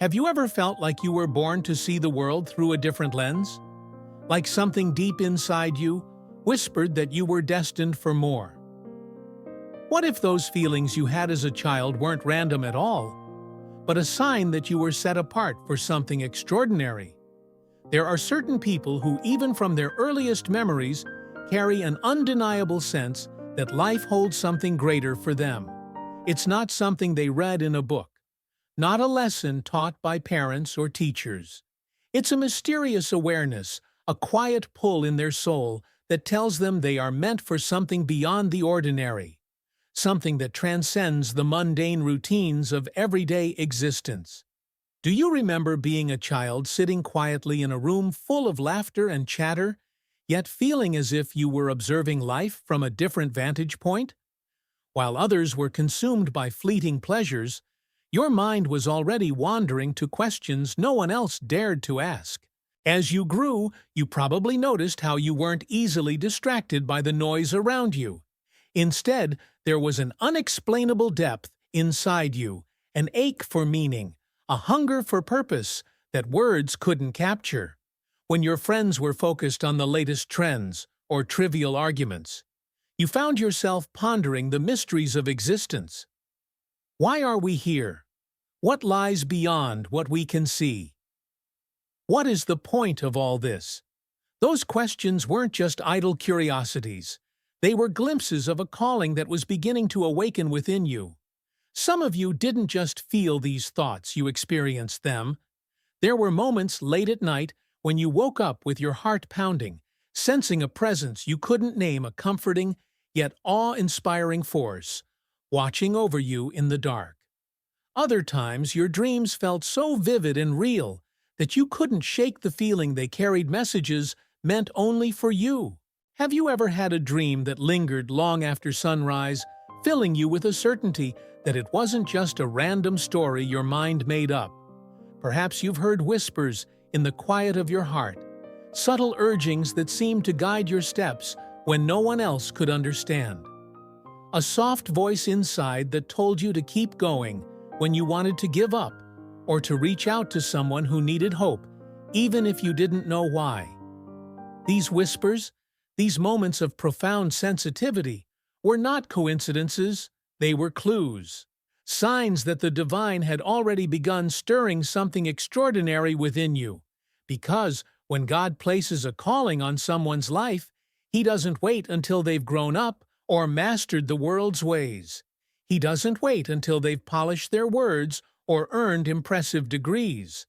Have you ever felt like you were born to see the world through a different lens? Like something deep inside you whispered that you were destined for more? What if those feelings you had as a child weren't random at all, but a sign that you were set apart for something extraordinary? There are certain people who, even from their earliest memories, carry an undeniable sense that life holds something greater for them. It's not something they read in a book, not a lesson taught by parents or teachers. It's a mysterious awareness, a quiet pull in their soul that tells them they are meant for something beyond the ordinary, something that transcends the mundane routines of everyday existence. Do you remember being a child sitting quietly in a room full of laughter and chatter, yet feeling as if you were observing life from a different vantage point? While others were consumed by fleeting pleasures, your mind was already wandering to questions no one else dared to ask. As you grew, you probably noticed how you weren't easily distracted by the noise around you. Instead, there was an unexplainable depth inside you, an ache for meaning, a hunger for purpose that words couldn't capture. When your friends were focused on the latest trends or trivial arguments, you found yourself pondering the mysteries of existence. Why are we here? What lies beyond what we can see? What is the point of all this? Those questions weren't just idle curiosities. They were glimpses of a calling that was beginning to awaken within you. Some of you didn't just feel these thoughts, you experienced them. There were moments late at night when you woke up with your heart pounding, sensing a presence you couldn't name, a comforting yet awe-inspiring force, watching over you in the dark. Other times, your dreams felt so vivid and real that you couldn't shake the feeling they carried messages meant only for you. Have you ever had a dream that lingered long after sunrise, filling you with a certainty that it wasn't just a random story your mind made up? Perhaps you've heard whispers in the quiet of your heart, subtle urgings that seemed to guide your steps when no one else could understand. A soft voice inside that told you to keep going when you wanted to give up, or to reach out to someone who needed hope, even if you didn't know why. These whispers, these moments of profound sensitivity, were not coincidences, they were clues, signs that the divine had already begun stirring something extraordinary within you. Because when God places a calling on someone's life, He doesn't wait until they've grown up or mastered the world's ways. He doesn't wait until they've polished their words or earned impressive degrees.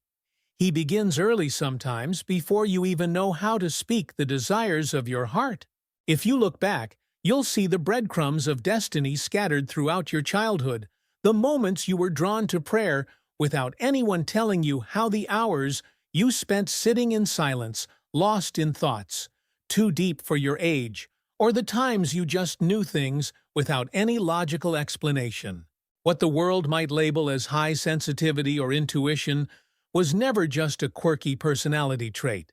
He begins early sometimes, before you even know how to speak the desires of your heart. If you look back, you'll see the breadcrumbs of destiny scattered throughout your childhood, the moments you were drawn to prayer without anyone telling you, how the hours you spent sitting in silence, lost in thoughts too deep for your age, or the times you just knew things without any logical explanation. What the world might label as high sensitivity or intuition was never just a quirky personality trait.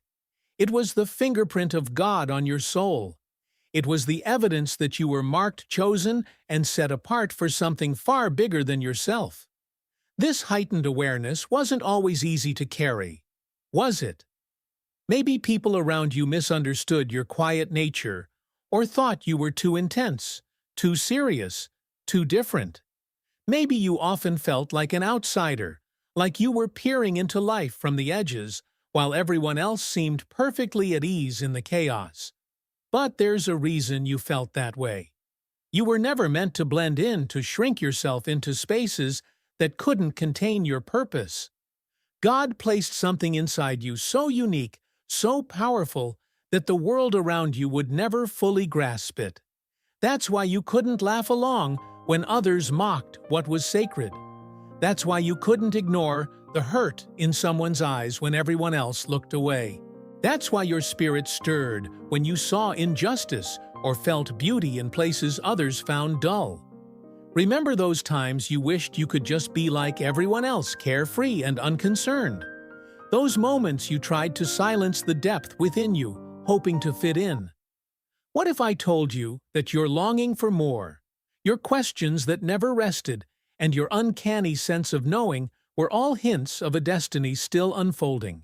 It was the fingerprint of God on your soul. It was the evidence that you were marked, chosen, and set apart for something far bigger than yourself. This heightened awareness wasn't always easy to carry, was it? Maybe people around you misunderstood your quiet nature, or thought you were too intense, too serious, too different. Maybe you often felt like an outsider, like you were peering into life from the edges, while everyone else seemed perfectly at ease in the chaos. But there's a reason you felt that way. You were never meant to blend in, to shrink yourself into spaces that couldn't contain your purpose. God placed something inside you so unique, so powerful, that the world around you would never fully grasp it. That's why you couldn't laugh along when others mocked what was sacred. That's why you couldn't ignore the hurt in someone's eyes when everyone else looked away. That's why your spirit stirred when you saw injustice or felt beauty in places others found dull. Remember those times you wished you could just be like everyone else, carefree and unconcerned? Those moments you tried to silence the depth within you, hoping to fit in. What if I told you that your longing for more, your questions that never rested, and your uncanny sense of knowing were all hints of a destiny still unfolding.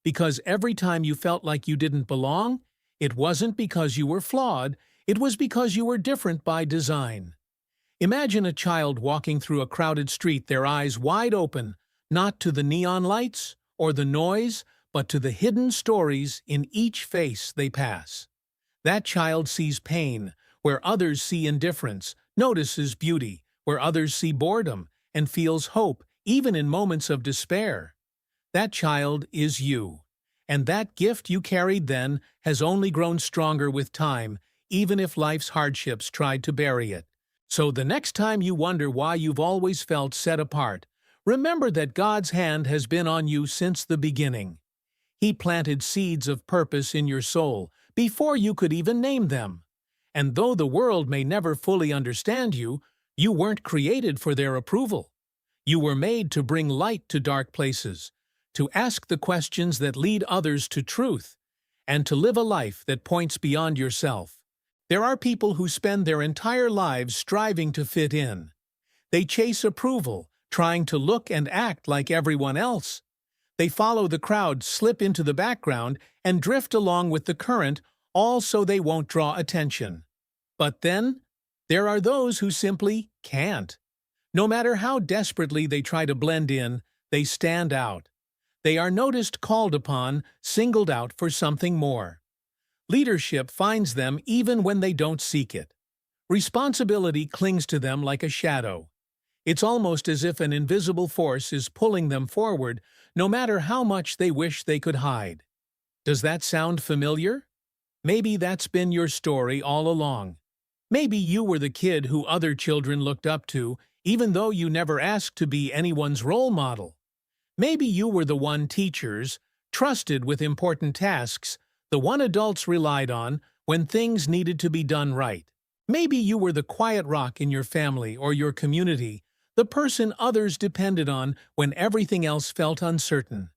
Because every time you felt like you didn't belong, it wasn't because you were flawed, it was because you were different by design. Imagine a child walking through a crowded street, their eyes wide open, not to the neon lights or the noise, but to the hidden stories in each face they pass. That child sees pain where others see indifference, notices beauty where others see boredom, and feels hope even in moments of despair. That child is you. And that gift you carried then has only grown stronger with time, even if life's hardships tried to bury it. So the next time you wonder why you've always felt set apart, remember that God's hand has been on you since the beginning. He planted seeds of purpose in your soul before you could even name them. And though the world may never fully understand you, you weren't created for their approval. You were made to bring light to dark places, to ask the questions that lead others to truth, and to live a life that points beyond yourself. There are people who spend their entire lives striving to fit in. They chase approval, trying to look and act like everyone else. They follow the crowd, slip into the background, and drift along with the current, all so they won't draw attention. But then, there are those who simply can't. No matter how desperately they try to blend in, they stand out. They are noticed, called upon, singled out for something more. Leadership finds them even when they don't seek it. Responsibility clings to them like a shadow. It's almost as if an invisible force is pulling them forward, no matter how much they wish they could hide. Does that sound familiar? Maybe that's been your story all along. Maybe you were the kid who other children looked up to, even though you never asked to be anyone's role model. Maybe you were the one teachers trusted with important tasks, the one adults relied on when things needed to be done right. Maybe you were the quiet rock in your family or your community, the person others depended on when everything else felt uncertain.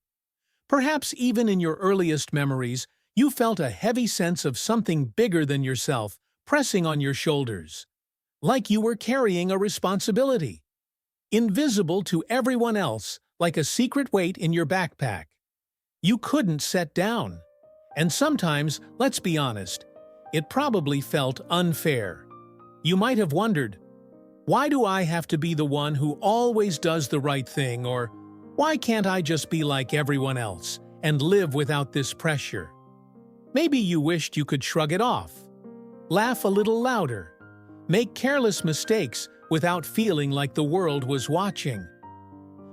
Perhaps even in your earliest memories, you felt a heavy sense of something bigger than yourself pressing on your shoulders, like you were carrying a responsibility. Invisible to everyone else, like a secret weight in your backpack. You couldn't set down. And sometimes, let's be honest, it probably felt unfair. You might have wondered, why do I have to be the one who always does the right thing? Or why can't I just be like everyone else and live without this pressure? Maybe you wished you could shrug it off, laugh a little louder, make careless mistakes without feeling like the world was watching.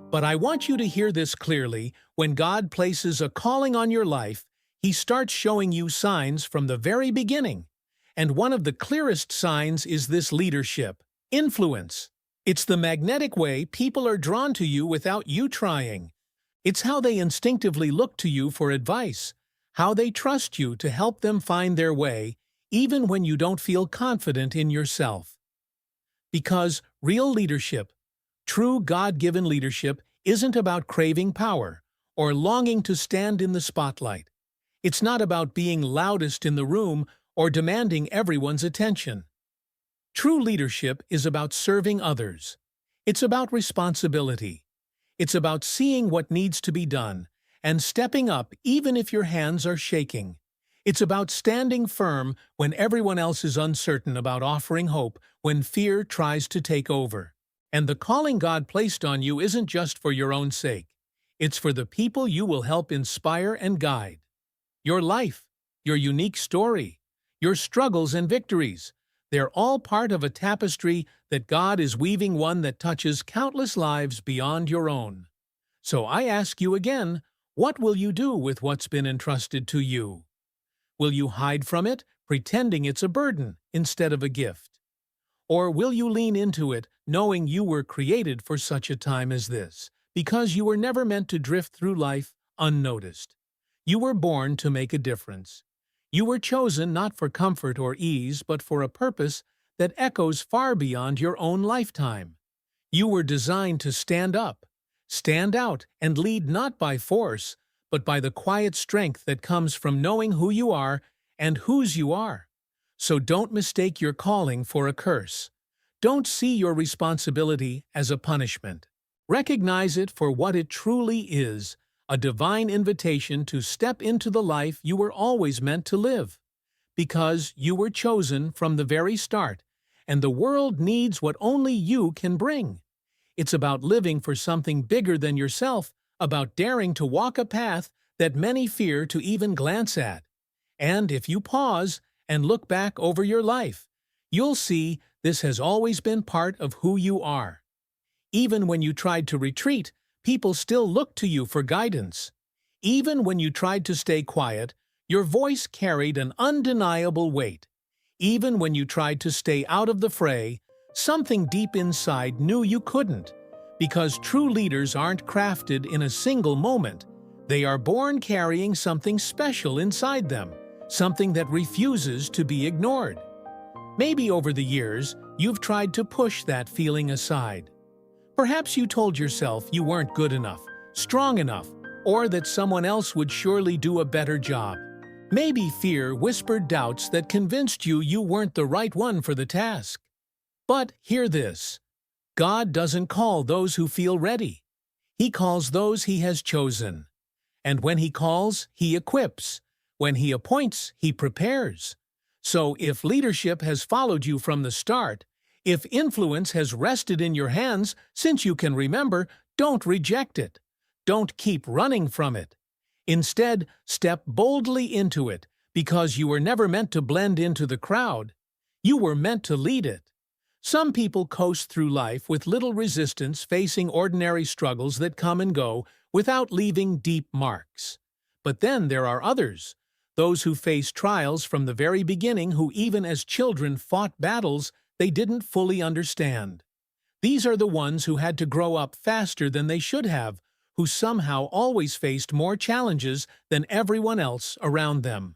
But I want you to hear this clearly. When God places a calling on your life, He starts showing you signs from the very beginning. And one of the clearest signs is this: leadership, influence. It's the magnetic way people are drawn to you without you trying. It's how they instinctively look to you for advice, how they trust you to help them find their way, even when you don't feel confident in yourself. Because real leadership, true God-given leadership, isn't about craving power or longing to stand in the spotlight. It's not about being loudest in the room or demanding everyone's attention. True leadership is about serving others. It's about responsibility. It's about seeing what needs to be done and stepping up even if your hands are shaking. It's about standing firm when everyone else is uncertain, about offering hope when fear tries to take over. And the calling God placed on you isn't just for your own sake. It's for the people you will help inspire and guide. Your life, your unique story, your struggles and victories, they're all part of a tapestry that God is weaving, one that touches countless lives beyond your own. So I ask you again, what will you do with what's been entrusted to you? Will you hide from it, pretending it's a burden instead of a gift? Or will you lean into it, knowing you were created for such a time as this, because you were never meant to drift through life unnoticed? You were born to make a difference. You were chosen not for comfort or ease, but for a purpose that echoes far beyond your own lifetime. You were designed to stand up, stand out, and lead, not by force, but by the quiet strength that comes from knowing who you are and whose you are. So don't mistake your calling for a curse. Don't see your responsibility as a punishment. Recognize it for what it truly is, a divine invitation to step into the life you were always meant to live. Because you were chosen from the very start, and the world needs what only you can bring. It's about living for something bigger than yourself, about daring to walk a path that many fear to even glance at. And if you pause and look back over your life, you'll see this has always been part of who you are. Even when you tried to retreat, people still looked to you for guidance. Even when you tried to stay quiet, your voice carried an undeniable weight. Even when you tried to stay out of the fray, something deep inside knew you couldn't. Because true leaders aren't crafted in a single moment. They are born carrying something special inside them, something that refuses to be ignored. Maybe over the years, you've tried to push that feeling aside. Perhaps you told yourself you weren't good enough, strong enough, or that someone else would surely do a better job. Maybe fear whispered doubts that convinced you you weren't the right one for the task. But hear this. God doesn't call those who feel ready. He calls those He has chosen. And when He calls, He equips. When He appoints, He prepares. So if leadership has followed you from the start, if influence has rested in your hands since you can remember, don't reject it. Don't keep running from it. Instead, step boldly into it, because you were never meant to blend into the crowd. You were meant to lead it. Some people coast through life with little resistance, facing ordinary struggles that come and go without leaving deep marks. But then there are others, those who face trials from the very beginning, who even as children fought battles they didn't fully understand. These are the ones who had to grow up faster than they should have, who somehow always faced more challenges than everyone else around them.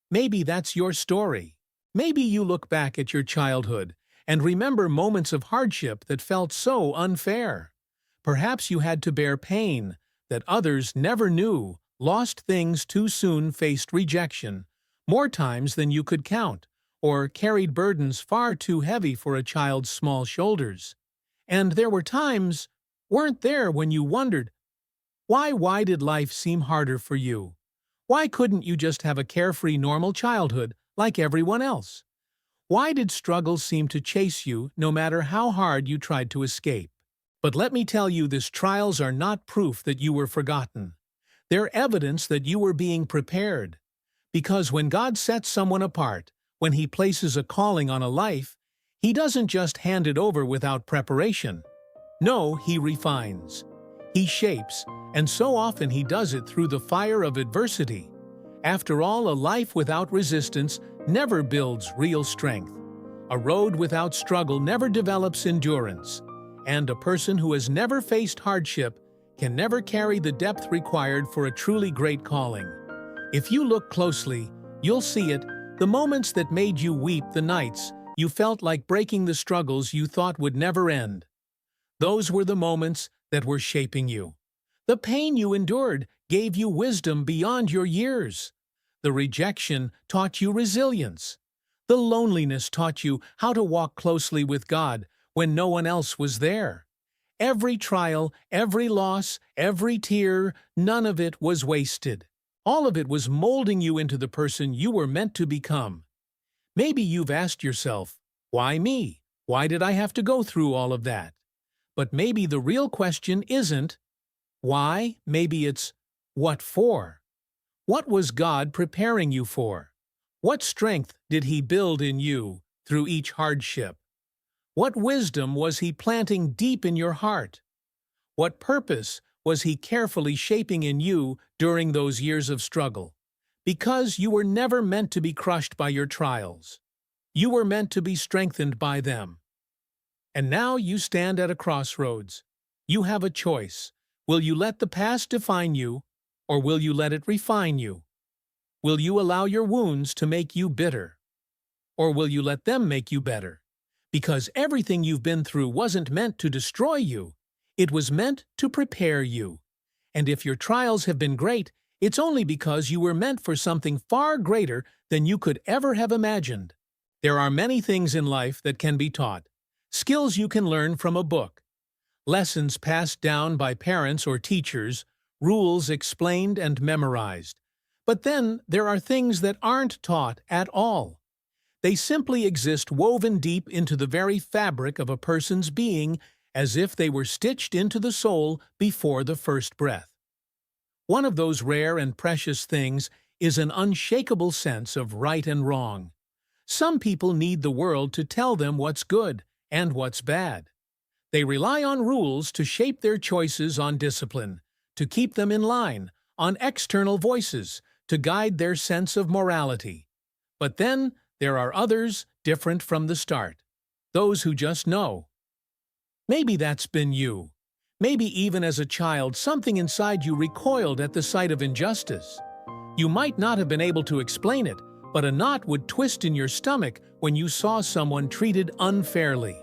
Maybe that's your story. Maybe you look back at your childhood and remember moments of hardship that felt so unfair. Perhaps you had to bear pain that others never knew, lost things too soon, faced rejection, more times than you could count, or carried burdens far too heavy for a child's small shoulders. And there were times, weren't there, when you wondered, why did life seem harder for you? Why couldn't you just have a carefree, normal childhood like everyone else? Why did struggles seem to chase you no matter how hard you tried to escape? But let me tell you, these trials are not proof that you were forgotten. They're evidence that you were being prepared. Because when God sets someone apart, when He places a calling on a life, He doesn't just hand it over without preparation. No, He refines. He shapes, and so often He does it through the fire of adversity. After all, a life without resistance never builds real strength. A road without struggle never develops endurance. And a person who has never faced hardship can never carry the depth required for a truly great calling. If you look closely, you'll see it, the moments that made you weep, the nights you felt like breaking, the struggles you thought would never end. Those were the moments that were shaping you. The pain you endured gave you wisdom beyond your years. The rejection taught you resilience. The loneliness taught you how to walk closely with God when no one else was there. Every trial, every loss, every tear, none of it was wasted. All of it was molding you into the person you were meant to become. Maybe you've asked yourself, why me? Why did I have to go through all of that? But maybe the real question isn't why, maybe it's what for? What was God preparing you for? What strength did He build in you through each hardship? What wisdom was He planting deep in your heart? What purpose was He carefully shaping in you during those years of struggle? Because you were never meant to be crushed by your trials. You were meant to be strengthened by them. And now you stand at a crossroads. You have a choice. Will you let the past define you, or will you let it refine you? Will you allow your wounds to make you bitter, or will you let them make you better? Because everything you've been through wasn't meant to destroy you. It was meant to prepare you. And if your trials have been great, it's only because you were meant for something far greater than you could ever have imagined. There are many things in life that can be taught, skills you can learn from a book, lessons passed down by parents or teachers, rules explained and memorized. But then there are things that aren't taught at all. They simply exist woven deep into the very fabric of a person's being, as if they were stitched into the soul before the first breath. One of those rare and precious things is an unshakable sense of right and wrong. Some people need the world to tell them what's good and what's bad. They rely on rules to shape their choices, on discipline, to keep them in line, on external voices, to guide their sense of morality. But then there are others different from the start, those who just know. Maybe that's been you. Maybe even as a child, something inside you recoiled at the sight of injustice. You might not have been able to explain it, but a knot would twist in your stomach when you saw someone treated unfairly.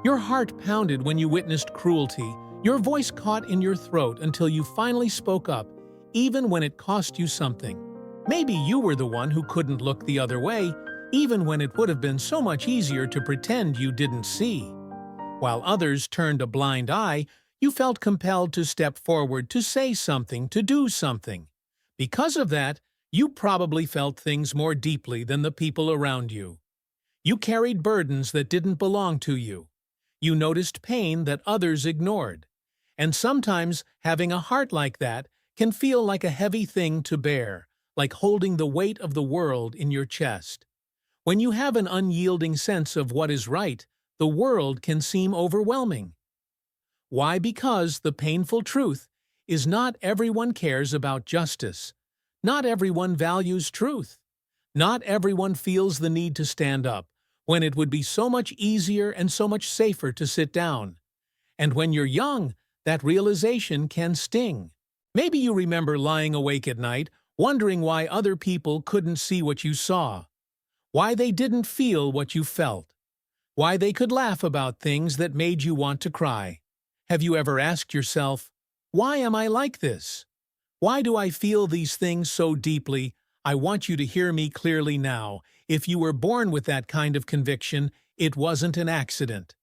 Your heart pounded when you witnessed cruelty, your voice caught in your throat until you finally spoke up, even when it cost you something. Maybe you were the one who couldn't look the other way, even when it would have been so much easier to pretend you didn't see. While others turned a blind eye, you felt compelled to step forward, to say something, to do something. Because of that, you probably felt things more deeply than the people around you. You carried burdens that didn't belong to you. You noticed pain that others ignored. And sometimes having a heart like that can feel like a heavy thing to bear, like holding the weight of the world in your chest. When you have an unyielding sense of what is right, the world can seem overwhelming. Why? Because the painful truth is not everyone cares about justice. Not everyone values truth. Not everyone feels the need to stand up, when it would be so much easier and so much safer to sit down. And when you're young, that realization can sting. Maybe you remember lying awake at night, wondering why other people couldn't see what you saw, why they didn't feel what you felt, why they could laugh about things that made you want to cry. Have you ever asked yourself, why am I like this? Why do I feel these things so deeply? I want you to hear me clearly now. If you were born with that kind of conviction, it wasn't an accident.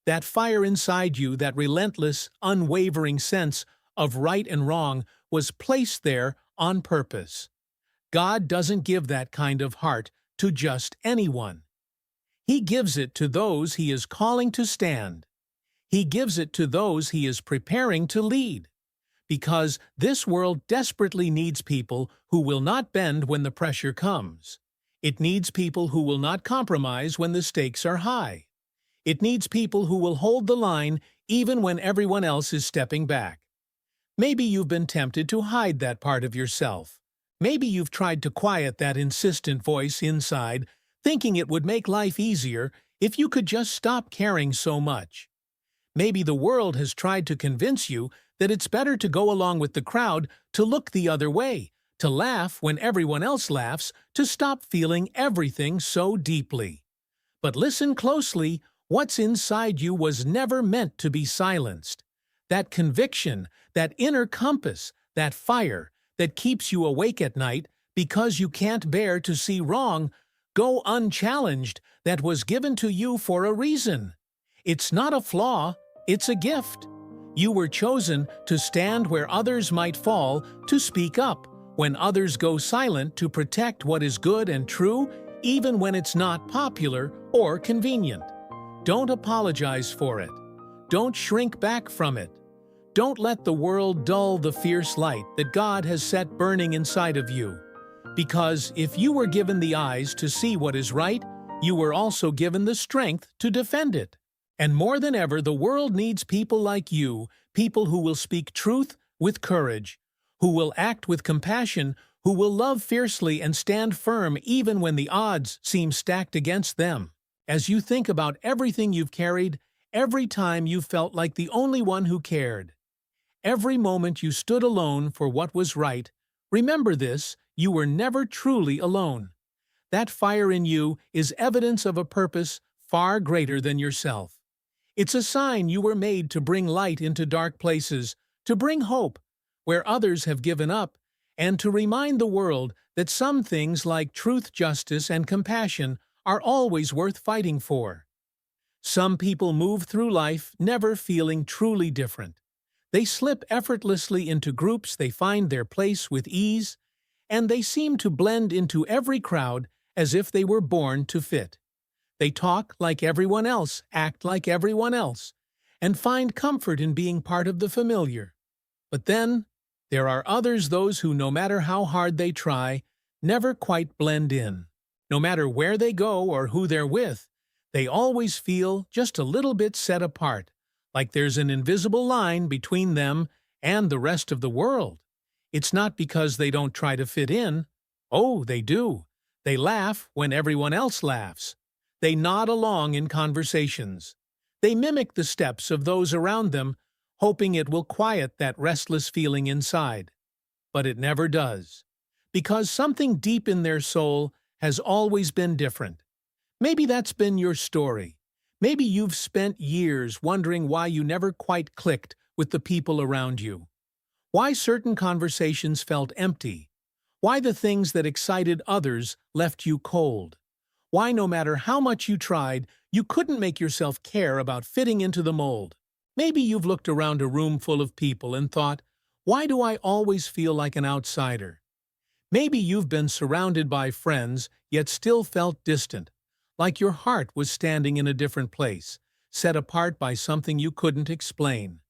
That fire inside you, that relentless, unwavering sense of right and wrong, was placed there on purpose. God doesn't give that kind of heart to just anyone. He gives it to those He is calling to stand. He gives it to those He is preparing to lead. Because this world desperately needs people who will not bend when the pressure comes. It needs people who will not compromise when the stakes are high. It needs people who will hold the line even when everyone else is stepping back. Maybe you've been tempted to hide that part of yourself. Maybe you've tried to quiet that insistent voice inside, thinking it would make life easier if you could just stop caring so much. Maybe the world has tried to convince you that it's better to go along with the crowd, to look the other way, to laugh when everyone else laughs, to stop feeling everything so deeply. But listen closely, what's inside you was never meant to be silenced. That conviction, that inner compass, that fire that keeps you awake at night because you can't bear to see wrong go unchallenged, that was given to you for a reason. It's not a flaw, it's a gift. You were chosen to stand where others might fall, to speak up when others go silent, to protect what is good and true, even when it's not popular or convenient. Don't apologize for it. Don't shrink back from it. Don't let the world dull the fierce light that God has set burning inside of you. Because if you were given the eyes to see what is right, you were also given the strength to defend it. And more than ever, the world needs people like you, people who will speak truth with courage, who will act with compassion, who will love fiercely and stand firm even when the odds seem stacked against them. As you think about everything you've carried, every time you felt like the only one who cared, every moment you stood alone for what was right, remember this: you were never truly alone. That fire in you is evidence of a purpose far greater than yourself. It's a sign you were made to bring light into dark places, to bring hope where others have given up, and to remind the world that some things like truth, justice, and compassion are always worth fighting for. Some people move through life never feeling truly different. They slip effortlessly into groups, they find their place with ease, and they seem to blend into every crowd as if they were born to fit. They talk like everyone else, act like everyone else, and find comfort in being part of the familiar. But then, there are others, those who, no matter how hard they try, never quite blend in. No matter where they go or who they're with, they always feel just a little bit set apart, like there's an invisible line between them and the rest of the world. It's not because they don't try to fit in. Oh, they do. They laugh when everyone else laughs. They nod along in conversations. They mimic the steps of those around them, hoping it will quiet that restless feeling inside. But it never does, because something deep in their soul has always been different. Maybe that's been your story. Maybe you've spent years wondering why you never quite clicked with the people around you. Why certain conversations felt empty. Why the things that excited others left you cold. Why no matter how much you tried, you couldn't make yourself care about fitting into the mold. Maybe you've looked around a room full of people and thought, why do I always feel like an outsider? Maybe you've been surrounded by friends, yet still felt distant, like your heart was standing in a different place, set apart by something you couldn't explain.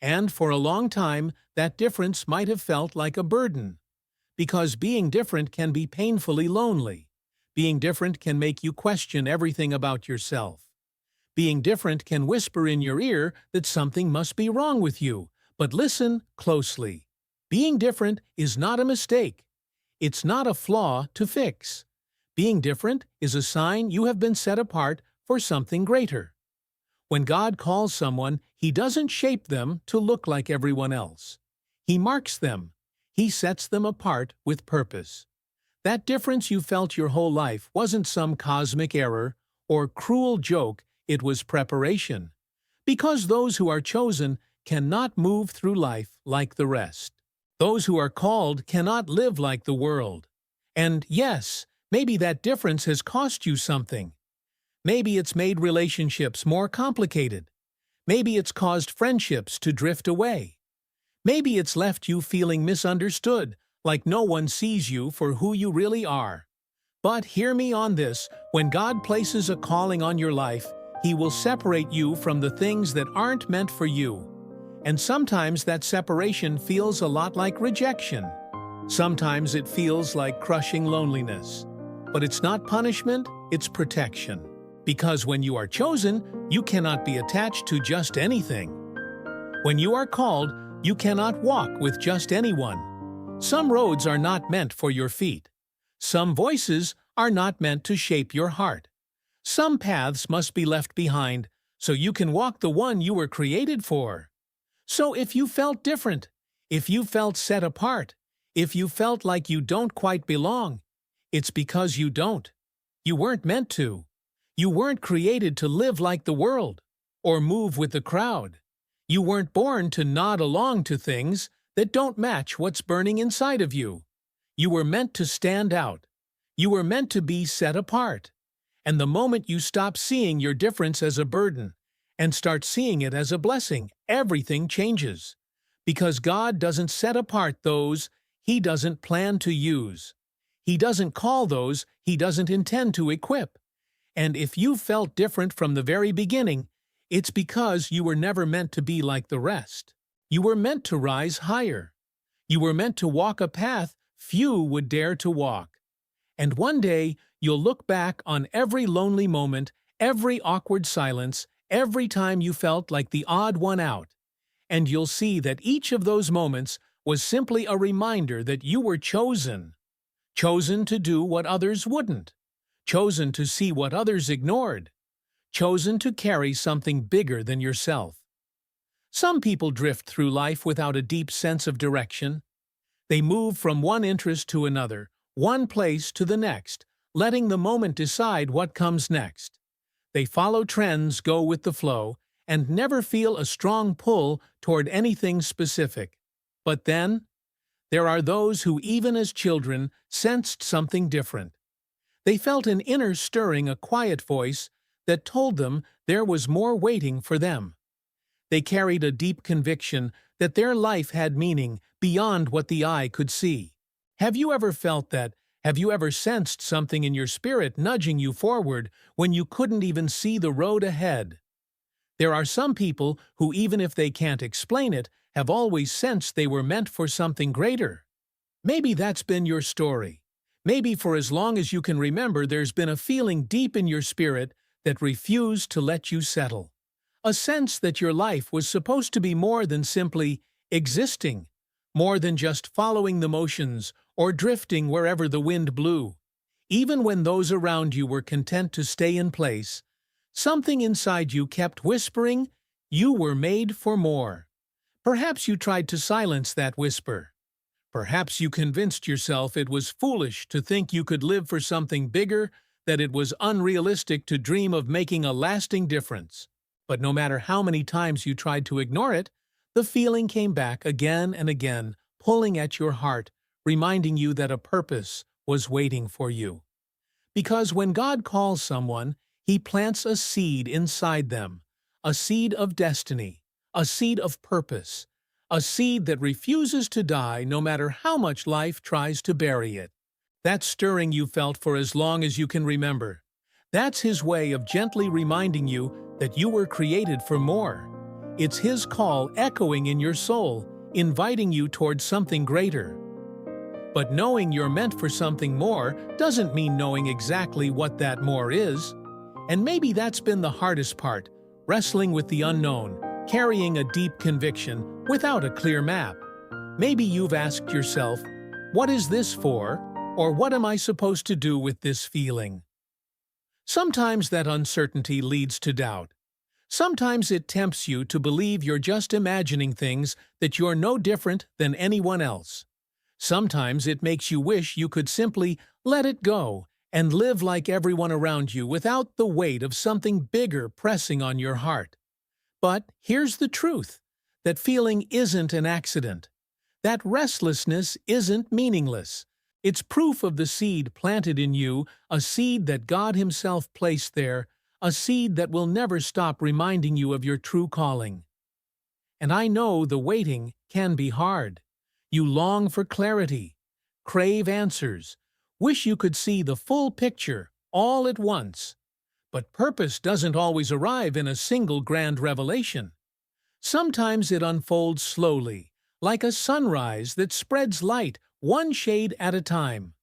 And for a long time, that difference might have felt like a burden. Because being different can be painfully lonely. Being different can make you question everything about yourself. Being different can whisper in your ear that something must be wrong with you. But listen closely. Being different is not a mistake. It's not a flaw to fix. Being different is a sign you have been set apart for something greater. When God calls someone, He doesn't shape them to look like everyone else. He marks them. He sets them apart with purpose. That difference you felt your whole life wasn't some cosmic error or cruel joke, it was preparation. Because those who are chosen cannot move through life like the rest. Those who are called cannot live like the world. And yes, maybe that difference has cost you something. Maybe it's made relationships more complicated. Maybe it's caused friendships to drift away. Maybe it's left you feeling misunderstood, like no one sees you for who you really are. But hear me on this, when God places a calling on your life, He will separate you from the things that aren't meant for you. And sometimes that separation feels a lot like rejection. Sometimes it feels like crushing loneliness. But it's not punishment, it's protection. Because when you are chosen, you cannot be attached to just anything. When you are called, you cannot walk with just anyone. Some roads are not meant for your feet. Some voices are not meant to shape your heart. Some paths must be left behind so you can walk the one you were created for. So if you felt different, if you felt set apart, if you felt like you don't quite belong, it's because you don't. You weren't meant to. You weren't created to live like the world or move with the crowd. You weren't born to nod along to things that don't match what's burning inside of you. You were meant to stand out. You were meant to be set apart. And the moment you stop seeing your difference as a burden and start seeing it as a blessing, everything changes. Because God doesn't set apart those He doesn't plan to use. He doesn't call those He doesn't intend to equip. And if you felt different from the very beginning, it's because you were never meant to be like the rest. You were meant to rise higher. You were meant to walk a path few would dare to walk. And one day, you'll look back on every lonely moment, every awkward silence, every time you felt like the odd one out. And you'll see that each of those moments was simply a reminder that you were chosen. Chosen to do what others wouldn't. Chosen to see what others ignored. Chosen to carry something bigger than yourself. Some people drift through life without a deep sense of direction. They move from one interest to another, one place to the next, letting the moment decide what comes next. They follow trends, go with the flow, and never feel a strong pull toward anything specific. But then, there are those who even as children sensed something different. They felt an inner stirring, a quiet voice that told them there was more waiting for them. They carried a deep conviction that their life had meaning beyond what the eye could see. Have you ever felt that? Have you ever sensed something in your spirit nudging you forward when you couldn't even see the road ahead? There are some people who, even if they can't explain it, have always sensed they were meant for something greater. Maybe that's been your story. Maybe for as long as you can remember, there's been a feeling deep in your spirit that refused to let you settle. A sense that your life was supposed to be more than simply existing, more than just following the motions or drifting wherever the wind blew. Even when those around you were content to stay in place, something inside you kept whispering, you were made for more. Perhaps you tried to silence that whisper. Perhaps you convinced yourself it was foolish to think you could live for something bigger, that it was unrealistic to dream of making a lasting difference. But no matter how many times you tried to ignore it, the feeling came back again and again, pulling at your heart, reminding you that a purpose was waiting for you. Because when God calls someone, He plants a seed inside them, a seed of destiny, a seed of purpose, a seed that refuses to die no matter how much life tries to bury it. That stirring you felt for as long as you can remember. That's His way of gently reminding you that you were created for more. It's His call echoing in your soul, inviting you towards something greater. But knowing you're meant for something more doesn't mean knowing exactly what that more is. And maybe that's been the hardest part, wrestling with the unknown, carrying a deep conviction without a clear map. Maybe you've asked yourself, what is this for? Or what am I supposed to do with this feeling? Sometimes that uncertainty leads to doubt. Sometimes it tempts you to believe you're just imagining things, that you're no different than anyone else. Sometimes it makes you wish you could simply let it go and live like everyone around you without the weight of something bigger pressing on your heart. But here's the truth. That feeling isn't an accident. That restlessness isn't meaningless. It's proof of the seed planted in you, a seed that God Himself placed there, a seed that will never stop reminding you of your true calling. And I know the waiting can be hard. You long for clarity, crave answers, wish you could see the full picture all at once. But purpose doesn't always arrive in a single grand revelation. Sometimes it unfolds slowly, like a sunrise that spreads light one shade at a time.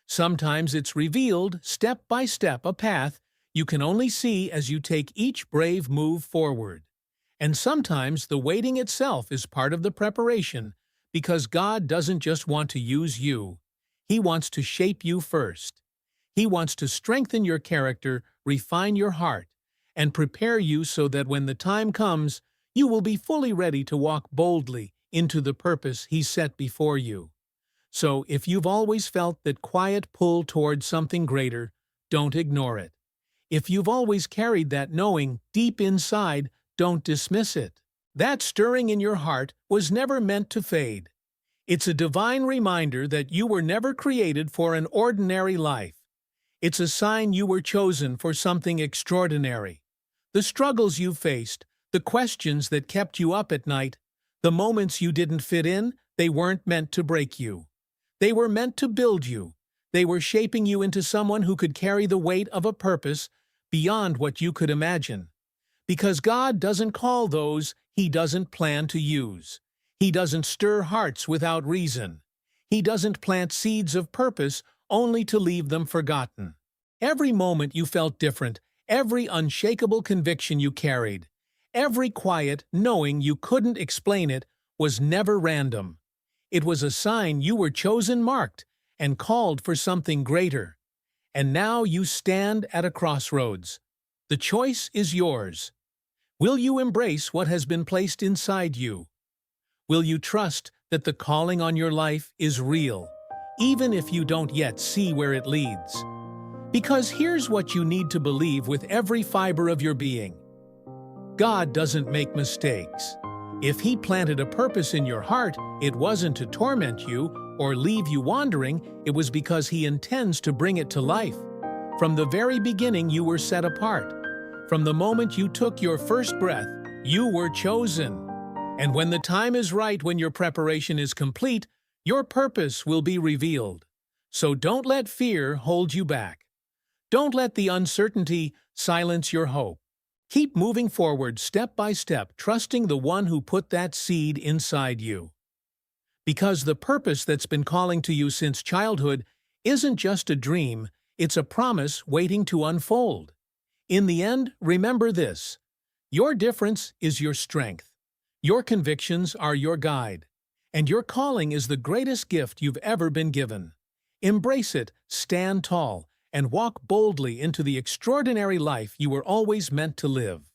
Sometimes it's revealed step by step, a path you can only see as you take each brave move forward. And sometimes the waiting itself is part of the preparation, because God doesn't just want to use you. He wants to shape you first. He wants to strengthen your character, refine your heart, and prepare you so that when the time comes, you will be fully ready to walk boldly into the purpose He set before you. So, if you've always felt that quiet pull towards something greater, don't ignore it. If you've always carried that knowing deep inside, don't dismiss it. That stirring in your heart was never meant to fade. It's a divine reminder that you were never created for an ordinary life. It's a sign you were chosen for something extraordinary. The struggles you faced, the questions that kept you up at night, the moments you didn't fit in, they weren't meant to break you. They were meant to build you. They were shaping you into someone who could carry the weight of a purpose beyond what you could imagine. Because God doesn't call those He doesn't plan to use. He doesn't stir hearts without reason. He doesn't plant seeds of purpose only to leave them forgotten. Every moment you felt different, every unshakable conviction you carried, every quiet knowing you couldn't explain it was never random. It was a sign you were chosen, marked, and called for something greater. And now you stand at a crossroads. The choice is yours. Will you embrace what has been placed inside you? Will you trust that the calling on your life is real, even if you don't yet see where it leads? Because here's what you need to believe with every fiber of your being. God doesn't make mistakes. If He planted a purpose in your heart, it wasn't to torment you or leave you wandering, it was because He intends to bring it to life. From the very beginning, you were set apart. From the moment you took your first breath, you were chosen. And when the time is right, when your preparation is complete, your purpose will be revealed. So don't let fear hold you back. Don't let the uncertainty silence your hope. Keep moving forward step by step, trusting the one who put that seed inside you. Because the purpose that's been calling to you since childhood isn't just a dream, it's a promise waiting to unfold. In the end, remember this: your difference is your strength. Your convictions are your guide. And your calling is the greatest gift you've ever been given. Embrace it, stand tall, and walk boldly into the extraordinary life you were always meant to live.